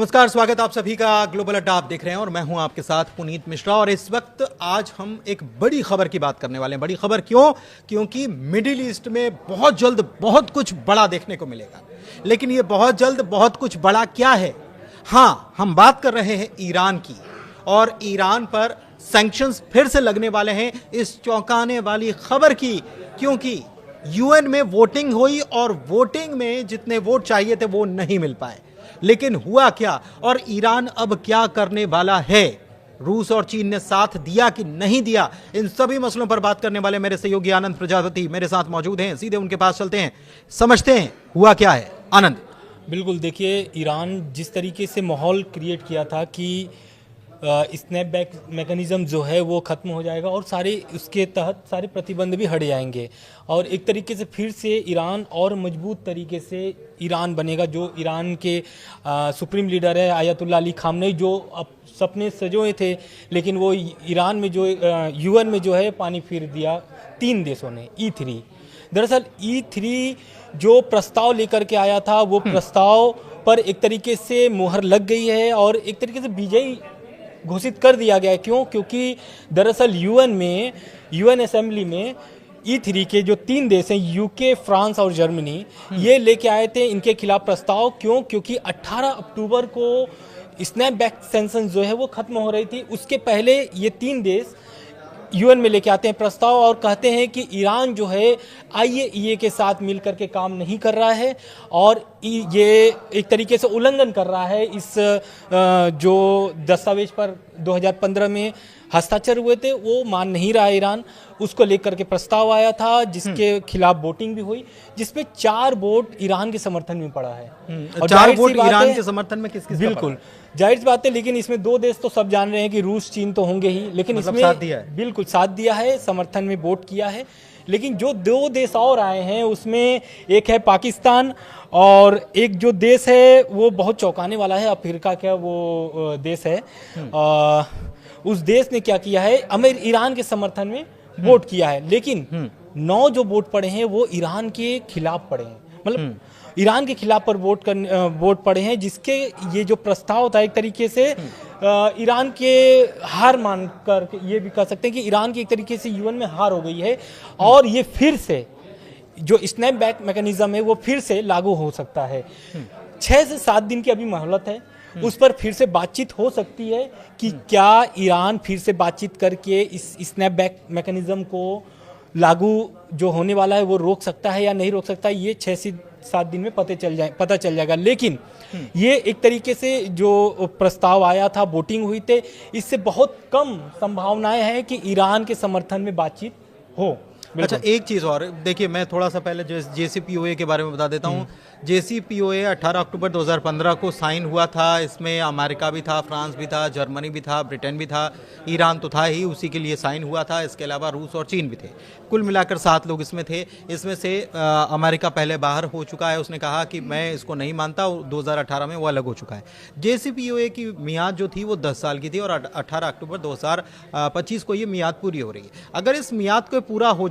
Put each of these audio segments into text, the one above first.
नमस्कार, स्वागत आप सभी का ग्लोबल अड्डा आप देख रहे हैं और मैं हूं आपके साथ पुनीत मिश्रा। और इस वक्त आज हम एक बड़ी खबर की बात करने वाले हैं। बड़ी खबर क्यों? क्योंकि मिडिल ईस्ट में बहुत जल्द बहुत कुछ बड़ा देखने को मिलेगा। लेकिन ये बहुत जल्द बहुत कुछ बड़ा क्या है? हाँ, हम बात कर रहे हैं ईरान की, और ईरान पर सैंक्शंस फिर से लगने वाले हैं इस चौंकाने वाली खबर की, क्योंकि यूएन में वोटिंग हुई और वोटिंग में जितने वोट चाहिए थे वो नहीं मिल पाए। लेकिन हुआ क्या और ईरान अब क्या करने वाला है? रूस और चीन ने साथ दिया कि नहीं दिया? इन सभी मसलों पर बात करने वाले मेरे सहयोगी आनंद प्रजापति मेरे साथ मौजूद हैं। सीधे उनके पास चलते हैं, समझते हैं हुआ क्या है। आनंद। बिल्कुल, देखिए, ईरान जिस तरीके से माहौल क्रिएट किया था कि स्नैपबैक मैकेनिज़्म जो है वो ख़त्म हो जाएगा और सारे उसके तहत सारे प्रतिबंध भी हट जाएंगे और एक तरीके से फिर से ईरान और मजबूत तरीके से ईरान बनेगा। जो ईरान के सुप्रीम लीडर है आयतुल्लाह अली खामनेई, जो अब सपने सजोए थे, लेकिन वो ईरान में जो यूएन में जो है पानी फेर दिया 3 देशों ने। E3 दरअसल E3 जो प्रस्ताव लेकर के आया था वो प्रस्ताव पर एक तरीके से मुहर लग गई है और एक तरीके से विजयी घोषित कर दिया गया है। क्यों? क्योंकि दरअसल यूएन असेंबली में E3 के जो 3 देश हैं, यूके, फ्रांस और जर्मनी, ये लेके आए थे इनके खिलाफ प्रस्ताव। क्यों? क्योंकि 18 अक्टूबर को स्नैपबैक सैंक्शन जो है वो खत्म हो रही थी। उसके पहले ये 3 देश यूएन में लेके आते हैं प्रस्ताव और कहते हैं कि ईरान जो है IAEA के साथ मिलकर के काम नहीं कर रहा है और ये एक तरीके से उल्लंघन कर रहा है इस जो दस्तावेज पर 2015 में हस्ताक्षर हुए थे वो मान नहीं रहा है ईरान। उसको लेकर के प्रस्ताव आया था जिसके खिलाफ वोटिंग भी हुई, जिसमें 4 वोट ईरान के समर्थन में पड़ा है। और 4 वोट ईरान के समर्थन में किस बिल्कुल जाहिर सी बात है। लेकिन इसमें 2 देश तो सब जान रहे हैं कि रूस चीन तो होंगे ही, लेकिन मतलब इसमें साथ दिया है। बिल्कुल साथ दिया है, समर्थन में वोट किया है। लेकिन जो 2 देश और आए हैं उसमें एक है पाकिस्तान और एक जो देश है वो बहुत चौंकाने वाला है, अफ्रीका का वो देश है। उस देश ने क्या किया है, ईरान के समर्थन में वोट किया है। लेकिन 9 जो वोट पड़े हैं वो ईरान के खिलाफ पड़े हैं, मतलब ईरान के खिलाफ पर वोट पड़े हैं, जिसके ये जो प्रस्ताव था एक तरीके से ईरान के हार मानकर ये भी कह सकते हैं कि ईरान की एक तरीके से यूएन में हार हो गई है और ये फिर से जो स्नैपबैक मैकेनिज्म है वो फिर से लागू हो सकता है। 6 से 7 दिन की अभी मोहलत है, उस पर फिर से बातचीत हो सकती है कि क्या ईरान फिर से बातचीत करके इस स्नैपबैक मैकेनिज्म को लागू जो होने वाला है वो रोक सकता है या नहीं रोक सकता है। ये 6 से 7 दिन में पता चल जाएगा। लेकिन ये एक तरीके से जो प्रस्ताव आया था, वोटिंग हुई थे, इससे बहुत कम संभावनाएं हैं कि ईरान के समर्थन में बातचीत हो। अच्छा, एक चीज़ और देखिए, मैं थोड़ा सा पहले JCPOA के बारे में बता देता हूँ। JCPOA 18 अक्टूबर 2015 को साइन हुआ था। इसमें अमेरिका भी था, फ्रांस भी था, जर्मनी भी था, ब्रिटेन भी था, ईरान तो था ही, उसी के लिए साइन हुआ था। इसके अलावा रूस और चीन भी थे। कुल मिलाकर 7 लोग इसमें थे। इसमें से अमेरिका पहले बाहर हो चुका है, उसने कहा कि मैं इसको नहीं मानता, 2018 में वो अलग हो चुका है। JCPOA की मियाद जो थी वो 10 साल की थी और 18 अक्टूबर 2025 को ये मियाद पूरी हो रही है। अगर इस मियाद को पूरा हो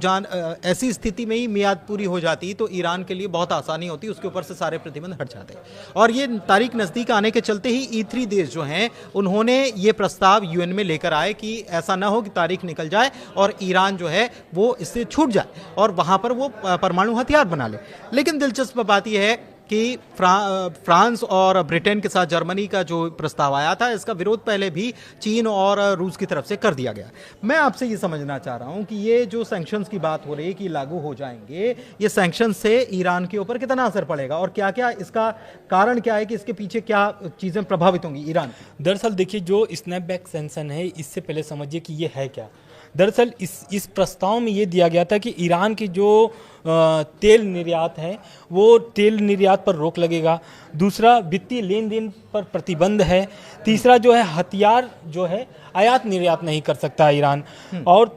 ऐसी स्थिति में ही मियाद पूरी हो जाती तो ईरान के लिए बहुत आसानी होती, उसके ऊपर से सारे प्रतिबंध हट जाते। और ये तारीख नज़दीक आने के चलते ही E3 देश जो हैं उन्होंने ये प्रस्ताव यूएन में लेकर आए कि ऐसा ना हो कि तारीख निकल जाए और ईरान जो है वो इससे छूट जाए और वहाँ पर वो परमाणु हथियार बना ले। लेकिन दिलचस्प बात यह है कि फ्रांस और ब्रिटेन के साथ जर्मनी का जो प्रस्ताव आया था, इसका विरोध पहले भी चीन और रूस की तरफ से कर दिया गया। मैं आपसे ये समझना चाह रहा हूं कि ये जो सैंक्शंस की बात हो रही है कि लागू हो जाएंगे, ये सैंक्शंस से ईरान के ऊपर कितना असर पड़ेगा और क्या क्या इसका कारण क्या है कि इसके पीछे क्या चीज़ें प्रभावित होंगी ईरान? दरअसल देखिए, जो स्नैपबैक सैंक्शन है इससे पहले समझिए कि ये है क्या। दरअसल इस प्रस्ताव में ये दिया गया था कि ईरान की जो तेल निर्यात है वो तेल निर्यात पर रोक लगेगा। दूसरा, वित्तीय लेन देन पर प्रतिबंध है। तीसरा जो है, हथियार जो है आयात निर्यात नहीं कर सकता ईरान। और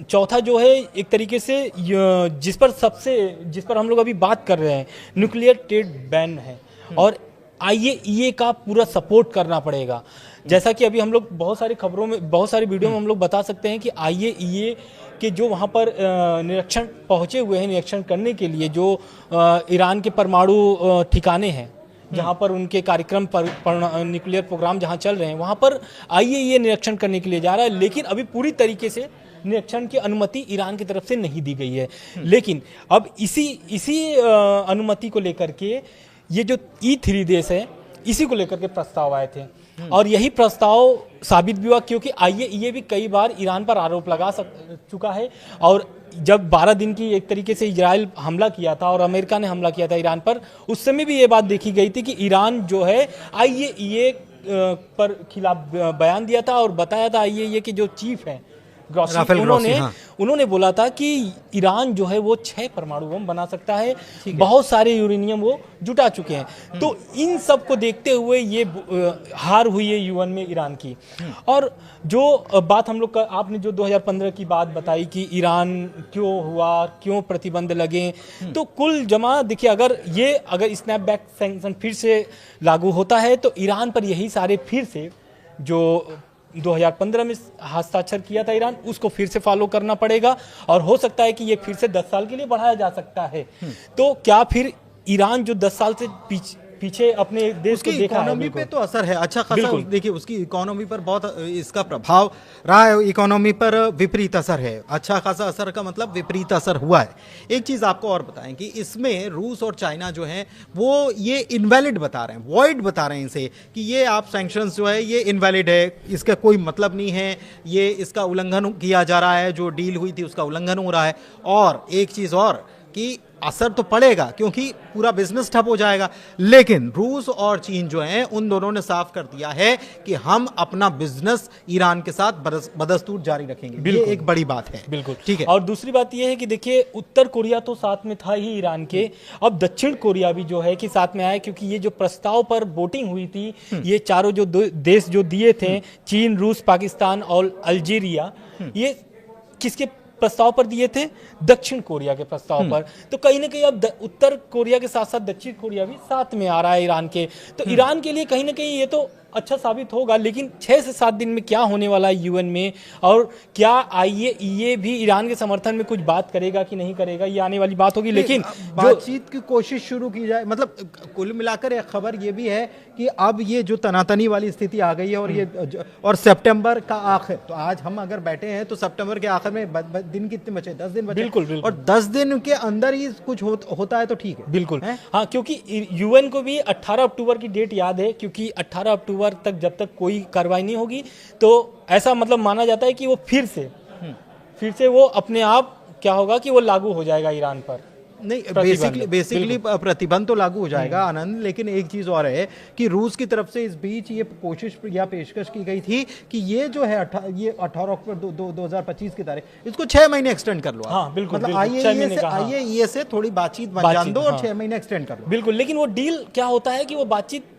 चौथा जो है, एक तरीके से जिस पर हम लोग अभी बात कर रहे हैं, न्यूक्लियर ट्रेड बैन है और IAEA का पूरा सपोर्ट करना पड़ेगा। जैसा कि अभी हम लोग बहुत सारी खबरों में, बहुत सारी वीडियो में हम लोग बता सकते हैं कि IAEA के जो वहाँ पर निरीक्षण पहुँचे हुए हैं, निरीक्षण करने के लिए जो ईरान के परमाणु ठिकाने हैं, जहां पर उनके कार्यक्रम पर न्यूक्लियर प्रोग्राम जहां चल रहे हैं वहां पर आईएईए निरीक्षण करने के लिए जा रहा है, लेकिन अभी पूरी तरीके से निरीक्षण की अनुमति ईरान की तरफ से नहीं दी गई है। लेकिन अब इसी अनुमति को लेकर के ये जो E3 देश है इसी को लेकर के प्रस्ताव आए थे और यही प्रस्ताव साबित भी हुआ, क्योंकि आईएईए भी कई बार ईरान पर आरोप लगा चुका है। और जब 12 दिन की एक तरीके से इजराइल हमला किया था और अमेरिका ने हमला किया था ईरान पर, उस समय भी ये बात देखी गई थी कि ईरान जो है आईएईए पर खिलाफ बयान दिया था और बताया था आईएईए के जो चीफ हैं राफेल ग्रॉसी, उन्होंने बोला था कि ईरान जो है वो 6 परमाणु बम बना सकता है, बहुत सारे यूरेनियम वो जुटा चुके हैं। तो इन सब को देखते हुए ये हार हुई है यूएन में ईरान की। और जो बात हम लोग आपने जो 2015 की बात बताई कि ईरान क्यों हुआ, क्यों प्रतिबंध लगे, तो कुल जमा देखिए अगर स्नैपबैक सैंक्शन फिर से लागू होता है तो ईरान पर यही सारे फिर से जो 2015 में हस्ताक्षर किया था ईरान, उसको फिर से फॉलो करना पड़ेगा और हो सकता है कि ये फिर से 10 साल के लिए बढ़ाया जा सकता है। तो क्या फिर ईरान जो 10 साल से पीछे अपने देश को देखा है, इकोनॉमी पे तो असर है अच्छा खासा। देखिए उसकी इकोनॉमी पर बहुत इसका प्रभाव रहा है, इकोनॉमी पर विपरीत असर है। अच्छा खासा असर का मतलब विपरीत असर हुआ है। एक चीज आपको और बताएं कि इसमें रूस और चाइना जो है वो ये इनवैलिड बता रहे हैं, वॉइड बता रहे हैं इनसे कि ये आप सैंक्शंस जो है ये इनवैलिड है, इसका कोई मतलब नहीं है, ये इसका उल्लंघन किया जा रहा है, जो डील हुई थी उसका उल्लंघन हो रहा है। और एक चीज और कि असर तो पड़ेगा क्योंकि पूरा बिजनेस ठप हो जाएगा, लेकिन रूस और चीन जो हैं उन दोनों ने साफ कर दिया है कि हम अपना बिजनेस ईरान के साथ बदस्तूर जारी रखेंगे। ये एक बड़ी बात है। बिल्कुल ठीक है। और दूसरी बात ये है कि देखिए उत्तर कोरिया तो साथ में था ही ईरान के, अब दक्षिण कोरिया भी जो है कि साथ में आया, क्योंकि ये जो प्रस्ताव पर वोटिंग हुई थी ये चारों जो देश जो दिए थे, चीन, रूस, पाकिस्तान और अल्जीरिया, ये किसके प्रस्ताव पर दिए थे? दक्षिण कोरिया के प्रस्ताव पर। तो कहीं ना कहीं अब उत्तर कोरिया के साथ साथ दक्षिण कोरिया भी साथ में आ रहा है ईरान के। तो ईरान के लिए कहीं ना कहीं ये तो अच्छा साबित होगा, लेकिन 6 से 7 दिन में क्या होने वाला है यूएन में, और क्या आईएईए भी ईरान के समर्थन में कुछ बात करेगा कि नहीं करेगा, ये आने वाली बात होगी। लेकिन बातचीत की कोशिश शुरू की जाए, मतलब कुल मिलाकर एक खबर ये भी है कि अब ये जो तनातनी वाली स्थिति आ गई है और सितंबर का आखिर, तो आज हम अगर बैठे हैं तो सितंबर के आखिर में दिन कितने बचे? 10 दिन बचे। बिल्कुल। और 10 दिन के अंदर ही कुछ होता है तो ठीक है। बिल्कुल हाँ, क्योंकि यूएन को भी 18 अक्टूबर की डेट याद है, क्योंकि 18 अक्टूबर तक जब तक कोई कार्रवाई नहीं होगी तो ऐसा मतलब माना जाता है कि वो फिर से वो अपने आप क्या होगा कि वो लागू हो जाएगा ईरान पर। नहीं, बेसिकली प्रतिबंध तो लागू हो जाएगा आनंद, लेकिन एक चीज और है कि रूस की तरफ से इस बीच ये कोशिश या पेशकश की गई थी कि ये जो है 18 अक्टूबर 2025 की तारीख, इसको 6 महीने एक्सटेंड कर लो। हाँ, बिल्कुल, मतलब आईएईए से थोड़ी बातचीत बन जान दो और 6 महीने एक्सटेंड कर लो। बिल्कुल, लेकिन वो डील क्या होता है कि वो बातचीत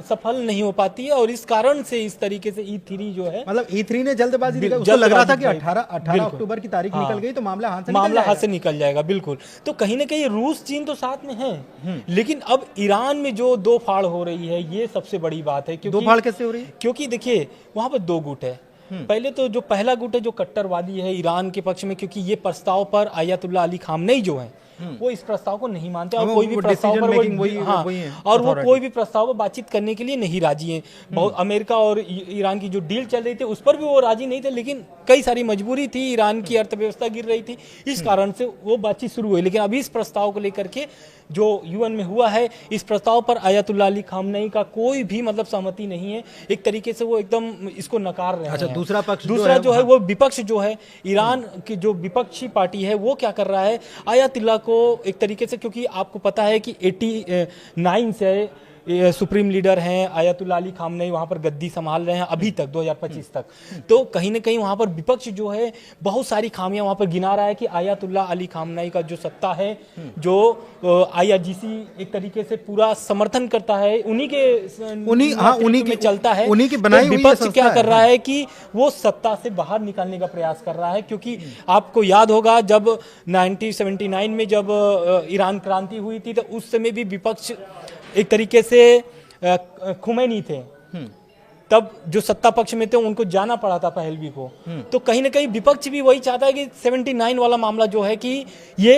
सफल नहीं हो पाती है और इस कारण से इस तरीके से E3 जो है, मतलब E3 ने जल्दबाजी, उसको लग रहा था कि 18 अक्टूबर की तारीख निकल गई तो मामला हाथ से निकल जाएगा। बिल्कुल। तो कहीं ना कहीं रूस चीन तो साथ में है, लेकिन अब ईरान में जो दो फाड़ हो रही है ये सबसे बड़ी बात है। दो फाड़ कैसे हो रही है? क्योंकि देखिए वहां पर 2 गुट है। पहले तो जो पहला गुट है जो कट्टरवादी है ईरान के पक्ष में, क्योंकि ये प्रस्ताव पर आयतुल्लाह अली खामनेई जो है वो इस प्रस्ताव को नहीं मानते और कोई भी प्रस्ताव पर वो कोई भी प्रस्ताव पर बातचीत करने के लिए नहीं राजी हैं। बहुत अमेरिका और ईरान की जो डील चल रही थी उस पर भी वो राजी नहीं थे, लेकिन कई सारी मजबूरी थी, ईरान की अर्थव्यवस्था गिर रही थी, इस कारण से वो बातचीत शुरू हुई। लेकिन अभी इस प्रस्ताव को लेकर के जो यूएन में हुआ है, इस प्रस्ताव पर आयतुल्लाह अली खामनेई का कोई भी मतलब सहमति नहीं है। एक तरीके से वो एकदम इसको नकार रहे हैं। अच्छा, दूसरा जो है वो विपक्ष जो है, ईरान की जो विपक्षी पार्टी है वो क्या कर रहा है, आयतुल्लाह को एक तरीके से, क्योंकि आपको पता है कि 89 से सुप्रीम लीडर हैं आयतुल्लाह अली खामनेई, वहां पर गद्दी संभाल रहे हैं अभी तक 2025 तक। तो कहीं ना कहीं वहां पर विपक्ष जो है बहुत सारी खामियां वहां पर गिना रहा है कि आयतुल्लाह अली खामनेई का जो सत्ता है, जो IRGC एक तरीके से पूरा समर्थन करता है, उन्हीं के चलता है, उन्हीं की बनाई हुई विपक्ष क्या कर रहा है कि वो सत्ता से बाहर निकालने का प्रयास कर रहा है। क्योंकि आपको याद होगा जब 1979 में जब ईरान क्रांति हुई थी तो उस समय भी विपक्ष एक तरीके से खुमैनी थे, तब जो सत्ता पक्ष में थे उनको जाना पड़ा था पहलवी को। तो कहीं ना कहीं विपक्ष भी वही चाहता है कि 79 वाला मामला जो है कि ये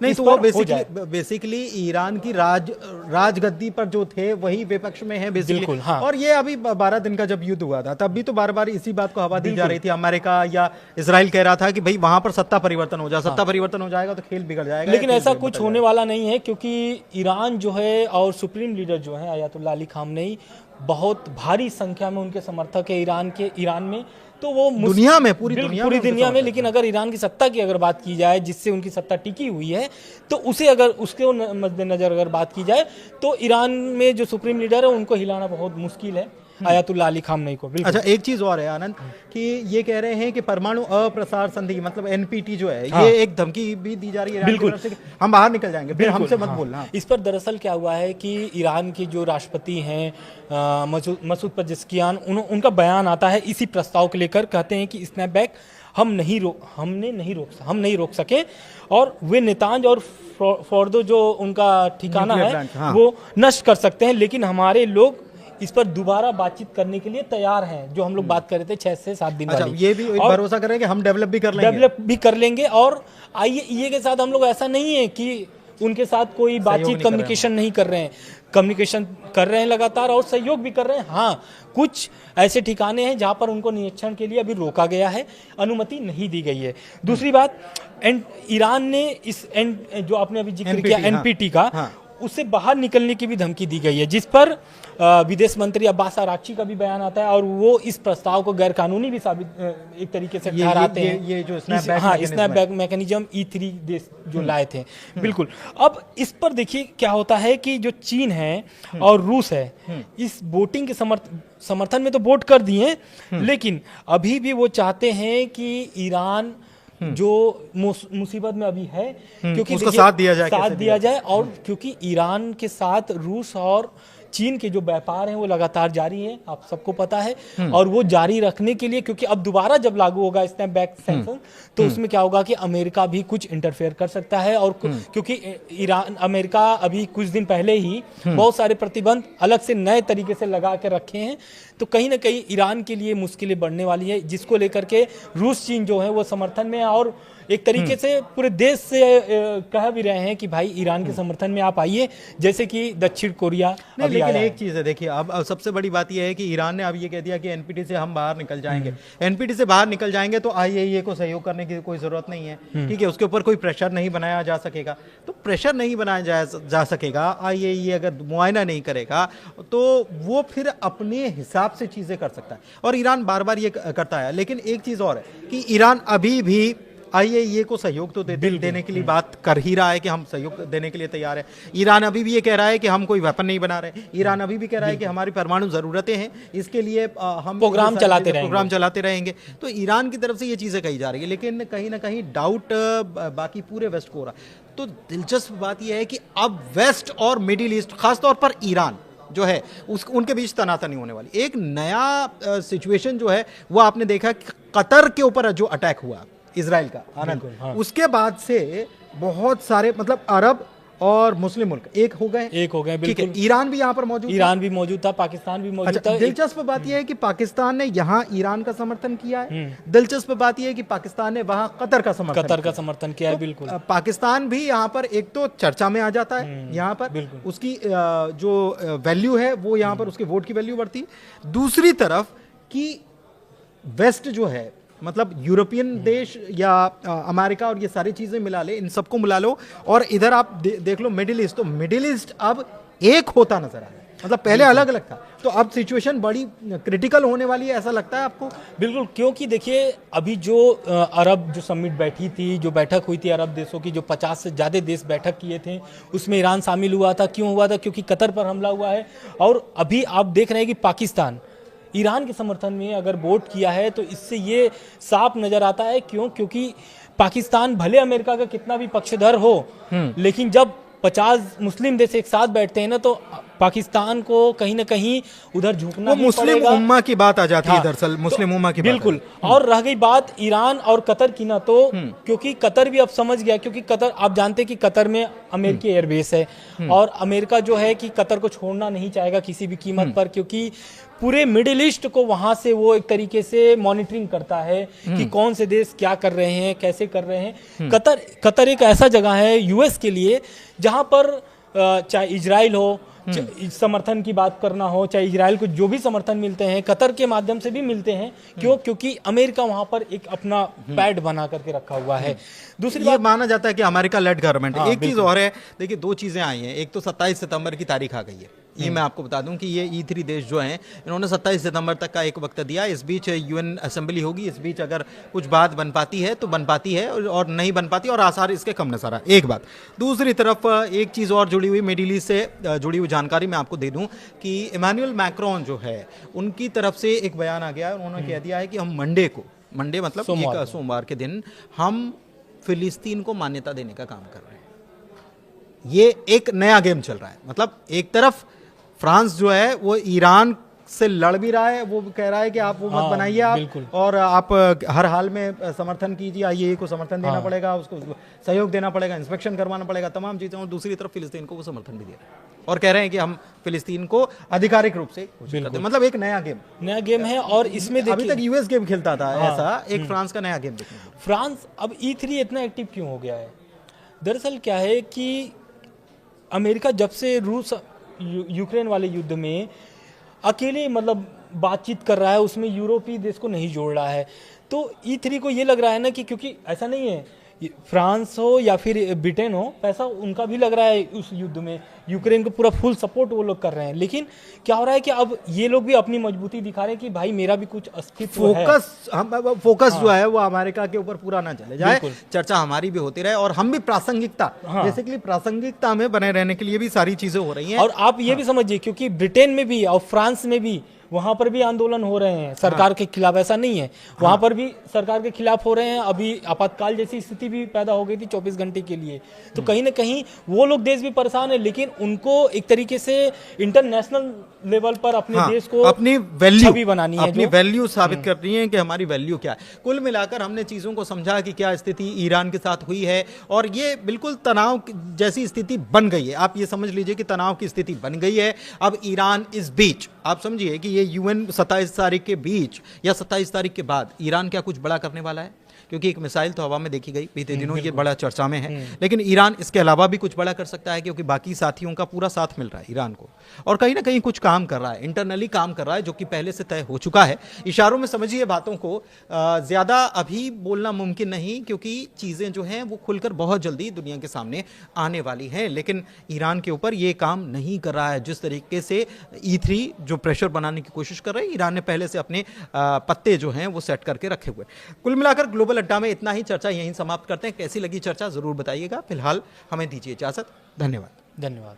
नहीं इस तो वो पर हो जाए। बेसिकली ईरान की राजगद्दी पर जो थे वही विपक्ष में है बेसिकली। बिल्कुल, हाँ। और ये अभी 12 दिन का जब युद्ध हुआ था तब भी तो बार बार इसी बात को हवा दी जा रही थी। अमेरिका या इजराइल कह रहा था कि भाई वहां पर सत्ता परिवर्तन हो जाए, सत्ता परिवर्तन हो जाएगा तो खेल बिगड़ जाएगा। लेकिन खेल ऐसा बिगड़ कुछ होने वाला नहीं है, क्योंकि ईरान जो है और सुप्रीम लीडर जो है अयातुल्लाह अली खामनेई, बहुत भारी संख्या में उनके समर्थक है ईरान में। तो वो दुनिया में पूरी पूरी उनके दुनिया में। लेकिन अगर ईरान की सत्ता की अगर बात की जाए, जिससे उनकी सत्ता टिकी हुई है, तो उसे अगर उसके मद्देनजर अगर बात की जाए तो ईरान में जो सुप्रीम लीडर है उनको हिलाना बहुत मुश्किल है, अयातुल्लाह अली खामनेई को। बिल्कुल। अच्छा, एक चीज और है आनंद कि ये कह रहे हैं कि परमाणु अप्रसार संधि मतलब एनपीटी जो है हाँ। ये एक धमकी भी दी जा रही है ईरान की तरफ से कि हम बाहर निकल जाएंगे, फिर हमसे मत बोलना। इस पर दरअसल क्या हुआ है कि ईरान के जो राष्ट्रपति हैं मसूद पेजेश्कियान, उनका बयान आता है इसी प्रस्ताव को लेकर। कहते हैं कि स्नैपबैक हम नहीं रोक सके, और वे नेतांज और फोर्दो जो उनका ठिकाना न्यूक्लियर है प्लांट, हाँ। वो नष्ट कर सकते हैं, लेकिन हमारे लोग इस पर दोबारा बातचीत करने के लिए तैयार हैं, जो हम लोग बात कर रहे थे 6 से 7 दिन अच्छा, वाली। ये भी एक भरोसा कर रहे हैं कि हम डेवलप भी कर लेंगे। और आईएईए के साथ हम लोग ऐसा नहीं है कि उनके साथ कोई बातचीत कम्युनिकेशन नहीं कर रहे हैं, कम्युनिकेशन कर रहे हैं लगातार और सहयोग भी कर रहे हैं। हाँ, कुछ ऐसे ठिकाने हैं जहां पर उनको निरीक्षण के लिए अभी रोका गया है, अनुमति नहीं दी गई है। दूसरी बात, ईरान ने जो आपने अभी जिक्र किया एनपीटी का, उससे बाहर निकलने की भी धमकी दी गई है, जिस पर विदेश मंत्री अब्बास अराक्ची का भी बयान आता है, और वो इस प्रस्ताव को गैर कानूनी भी साबित एक तरीके से ठहराते हैं। ये जो स्नैपबैक मैकेनिज्म E3 देश जो लाए थे। बिल्कुल। अब इस पर देखिए क्या होता है कि जो चीन है और रूस है, इस वोटिंग के समर्थन में तो वोट कर दिए, लेकिन अभी भी वो चाहते हैं कि ईरान जो मुसीबत में अभी है, क्योंकि उसको साथ दिया जाए, और क्योंकि ईरान के साथ रूस और चीन के जो व्यापार हैं वो लगातार जारी हैं, आप सबको पता है। और वो जारी रखने के लिए, क्योंकि अब दोबारा जब लागू होगा स्नैपबैक सैंक्शन, तो उसमें क्या होगा कि अमेरिका भी कुछ इंटरफेयर कर सकता है। और क्योंकि अमेरिका अभी कुछ दिन पहले ही बहुत सारे प्रतिबंध अलग से नए तरीके से लगा के रखे हैं, तो कहीं ना कहीं ईरान के लिए मुश्किलें बढ़ने वाली है, जिसको लेकर के रूस चीन जो है वो समर्थन में है, और एक तरीके से पूरे देश से कह भी रहे हैं कि भाई ईरान के समर्थन में आप आइए, जैसे कि दक्षिण कोरिया। नहीं, लेकिन एक चीज है, देखिए अब सबसे बड़ी बात यह है कि ईरान ने अब ये कह दिया कि एनपीटी से हम बाहर निकल जाएंगे। एनपीटी से बाहर निकल जाएंगे तो आईएईए को सहयोग करने की कोई जरूरत नहीं है, ठीक है, उसके ऊपर कोई प्रेशर नहीं बनाया जा सकेगा। तो प्रेशर नहीं बनाया जा सकेगा, आईएईए अगर मुआयना नहीं करेगा तो वो फिर अपने हिसाब से चीजें कर सकता है, और ईरान बार बार ये करता है। लेकिन एक चीज और है कि ईरान अभी भी आईएईए को सहयोग तो देने के लिए बात कर ही रहा है कि हम सहयोग देने के लिए तैयार है। ईरान अभी भी ये कह रहा है कि हम कोई वेपन नहीं बना रहे। ईरान अभी भी कह रहा है कि हमारी परमाणु जरूरतें हैं, इसके लिए हम प्रोग्राम चलाते रहेंगे। तो ईरान की तरफ से ये चीजें कही जा रही है, लेकिन कहीं ना कहीं डाउट बाकी पूरे वेस्ट को हो रहा है। तो दिलचस्प बात यह है कि अब वेस्ट और मिडिल ईस्ट, खासतौर पर ईरान जो है उनके बीच तनातनी होने वाली। एक नया सिचुएशन जो है वो आपने देखा कि कतर के ऊपर जो अटैक हुआ इजराइल का, आनंद, उसके बाद से बहुत सारे मतलब अरब और मुस्लिम मुल्क एक हो गए। बिल्कुल। ईरान भी यहाँ पर मौजूद था, पाकिस्तान भी मौजूद था। दिलचस्प बात यह है कि पाकिस्तान ने यहाँ ईरान का समर्थन किया है। दिलचस्प बात यह है कि पाकिस्तान ने वहाँ कतर का समर्थन किया है। बिल्कुल। पाकिस्तान भी यहाँ पर एक तो चर्चा में आ जाता है, यहाँ पर उसकी जो वैल्यू है वो यहाँ पर उसके वोट की वैल्यू बढ़ती है। दूसरी तरफ की वेस्ट जो है, मतलब यूरोपियन देश या अमेरिका और ये सारी चीजें मिला ले, इन सबको मिला लो, और इधर आप देख लो मिडिल ईस्ट, तो मिडिल ईस्ट अब एक होता नजर आ रहा है। मतलब पहले अलग अलग था, तो अब सिचुएशन बड़ी क्रिटिकल होने वाली है, ऐसा लगता है आपको? बिल्कुल, क्योंकि देखिए अभी जो अरब जो समिट बैठी थी, जो बैठक हुई थी अरब देशों की, जो 50 से ज़्यादा देश बैठक किए थे, उसमें ईरान शामिल हुआ था। क्यों हुआ था? क्योंकि कतर पर हमला हुआ है। और अभी आप देख रहे हैं कि पाकिस्तान ईरान के समर्थन में अगर वोट किया है, तो इससे ये साफ नजर आता है। क्योंकि पाकिस्तान भले अमेरिका का कितना भी पक्षधर हो, लेकिन जब 50 मुस्लिम देश एक साथ बैठते हैं ना, तो पाकिस्तान को कहीं ना कहीं उधर झुकना ही मुस्लिम उम्मा की बात आ जाती है। दरअसल मुस्लिम उम्मा की बिल्कुल। और रह गई बात ईरान और कतर की ना, तो क्योंकि कतर भी अब समझ गया, क्योंकि कतर आप जानते हैं कि कतर में अमेरिकी एयरबेस है, और अमेरिका जो है कि कतर को छोड़ना नहीं चाहेगा किसी भी कीमत पर, क्योंकि पूरे मिडिल ईस्ट को वहां से वो एक तरीके से मॉनिटरिंग करता है कि कौन से देश क्या कर रहे हैं, कैसे कर रहे हैं। कतर एक ऐसा जगह है यूएस के लिए जहां पर चाहे इजराइल हो, समर्थन की बात करना हो, चाहे इजराइल को जो भी समर्थन मिलते हैं कतर के माध्यम से भी मिलते हैं। क्योंकि अमेरिका वहां पर एक अपना पैड बना करके रखा हुआ है। दूसरी ये बात माना जाता है कि अमेरिका लेड गवर्नमेंट है। हाँ, एक चीज और है, देखिए दो चीजें आई हैं। एक तो 27 सितंबर की तारीख आ गई है। ये मैं आपको बता दूं कि ये E3 देश जो हैं इन्होंने 27 सितंबर तक का एक वक्त दिया। इस बीच यूएन असेंबली होगी, इस बीच अगर कुछ बात बन पाती है तो बन पाती है और नहीं बन पाती और आसार इसके कम नजर आ। एक बात। दूसरी तरफ एक चीज़ और जुड़ी हुई मिडिल ईस्ट से जुड़ी हुई जानकारी मैं आपको दे दूं कि इमानुएल मैक्रोन जो है उनकी तरफ से एक बयान आ गया है। उन्होंने कह दिया है कि हम मंडे मतलब सोमवार के दिन हम फिलिस्तीन को मान्यता देने का काम कर रहे हैं। ये एक नया गेम चल रहा है। मतलब एक तरफ फ्रांस जो है वो ईरान से लड़ भी रहा है, वो कह रहा है कि आप वो मत बनाइए आप, और आप हर हाल में समर्थन कीजिए, आईएए को समर्थन देना पड़ेगा, उसको सहयोग देना पड़ेगा, इंस्पेक्शन करवाना पड़ेगा, तमाम चीज़ें। और दूसरी तरफ फिलिस्तीन को वो समर्थन भी दे रहे हैं और कह रहे हैं कि हम फिलिस्तीन को आधिकारिक रूप से मतलब एक नया गेम है। और इसमें अभी तक यूएस गेम खेलता था ऐसा, एक फ्रांस का नया गेम देखने को। फ्रांस अब E3 इतना एक्टिव क्यों हो गया है? दरअसल क्या है कि अमेरिका जब से रूस यूक्रेन वाले युद्ध में अकेले मतलब बातचीत कर रहा है, उसमें यूरोपीय देश को नहीं जोड़ रहा है। तो E3 को ये लग रहा है ना कि क्योंकि ऐसा नहीं है फ्रांस हो या फिर ब्रिटेन हो, पैसा उनका भी लग रहा है उस युद्ध में, यूक्रेन को पूरा फुल सपोर्ट वो लोग कर रहे हैं। लेकिन क्या हो रहा है कि अब ये लोग भी अपनी मजबूती दिखा रहे हैं कि भाई मेरा भी कुछ अस्तित्व है। फोकस जो है वो अमेरिका के ऊपर पूरा ना चले जाए, चर्चा हमारी भी होती रहे और हम भी प्रासंगिकता बेसिकली प्रासंगिकता में बने रहने के लिए भी सारी चीजें हो रही हैं। और आप ये भी समझिए क्योंकि ब्रिटेन में भी और फ्रांस में भी वहां पर भी आंदोलन हो रहे हैं सरकार के खिलाफ, ऐसा नहीं है, वहां पर भी सरकार के खिलाफ हो रहे हैं। अभी आपातकाल जैसी स्थिति भी पैदा हो गई थी 24 घंटे के लिए। तो कहीं ना कहीं वो लोग देश भी परेशान है, लेकिन उनको एक तरीके से इंटरनेशनल लेवल पर अपने देश को अपनी वैल्यू भी बनानी है, अपनी वैल्यू साबित करनी है कि हमारी वैल्यू क्या है। कुल मिलाकर हमने चीजों को समझा कि क्या स्थिति ईरान के साथ हुई है और ये बिल्कुल तनाव जैसी स्थिति बन गई है। आप ये समझ लीजिए कि तनाव की स्थिति बन गई है। अब ईरान इस बीच आप समझिए कि ये यूएन 27 तारीख के बीच या 27 तारीख के बाद ईरान क्या कुछ बड़ा करने वाला है? क्योंकि एक मिसाइल तो हवा में देखी गई बीते दिनों, ये बड़ा चर्चा में है। लेकिन ईरान इसके अलावा भी कुछ बड़ा कर सकता है क्योंकि बाकी साथियों का पूरा साथ मिल रहा है ईरान को, और कहीं ना कहीं कुछ काम कर रहा है, इंटरनली काम कर रहा है, जो कि पहले से तय हो चुका है। इशारों में समझिए बातों को, ज़्यादा अभी बोलना मुमकिन नहीं क्योंकि चीज़ें जो हैं वो खुलकर बहुत जल्दी दुनिया के सामने आने वाली हैं। लेकिन ईरान के ऊपर ये काम नहीं कर रहा है जिस तरीके से E3 जो प्रेशर बनाने की कोशिश कर रहे हैं। ईरान ने पहले से अपने पत्ते जो हैं वो सेट करके रखे हुए। कुल मिलाकर ग्लोबल अड्डा में इतना ही। चर्चा यहीं समाप्त करते हैं। कैसी लगी चर्चा जरूर बताइएगा। फिलहाल हमें दीजिए इजाजत। धन्यवाद।